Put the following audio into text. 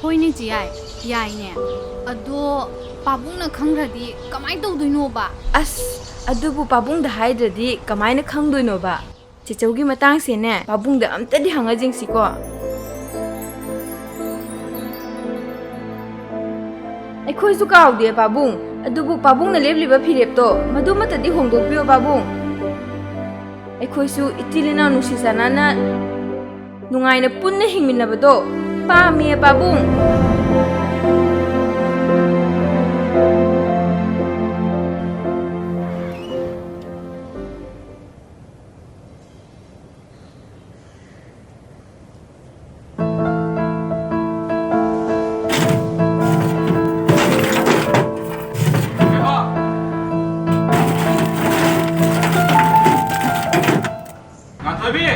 ꯍꯣꯏꯅꯦ ꯆꯦ ꯌꯥꯏꯅꯦ ꯑꯗꯣ ꯄꯥꯕꯨꯡꯅ ꯈꯪꯈ꯭ꯔꯗꯤ ꯀꯃꯥꯏꯅ ꯇꯧꯗꯣꯏꯅꯣꯕ ꯑꯁ ꯑꯗꯨꯕꯨ ꯄꯥꯕꯨꯡꯗ ꯍꯥꯏꯗ꯭ꯔꯗꯤ ꯀꯃꯥꯏꯅ ꯈꯪꯗꯣꯏꯅꯣꯕ ꯆꯦꯆꯧꯒꯤ ꯃꯇꯥꯡꯁꯦꯅꯦ ꯄꯥꯕꯨꯡꯗ ꯑꯝꯇꯗꯤ ꯍꯪꯉꯖꯤꯡꯁꯤꯀꯣ ꯑꯩꯈꯣꯏꯁꯨ ꯀꯥꯎꯗꯦ ꯄꯥꯕꯨꯡ ꯑꯗꯨꯕꯨ ꯄꯥꯕꯨꯡꯅ ꯂꯦꯞꯂꯤꯕ ꯐꯤꯔꯦꯞꯇꯣ ꯃꯗꯨꯃꯠꯇꯗꯤ ꯍꯣꯡꯗꯣꯛꯄꯤꯌꯣ ꯄꯥꯕꯨꯡ ꯑꯩꯈꯣꯏꯁꯨ ꯏꯆꯤꯜ ꯏꯅꯥꯎ ꯅꯨꯡꯁꯤ ꯆꯥꯟꯅꯅ ꯅꯨꯡꯉꯥꯏꯅ ꯄꯨꯟꯅ ꯍꯤꯡꯃꯤꯟꯅꯕꯗꯣ ꯄꯥꯝꯃꯤꯌꯦ ꯄꯥꯕꯨꯡ ꯉꯥꯟꯊꯣꯏꯕꯤ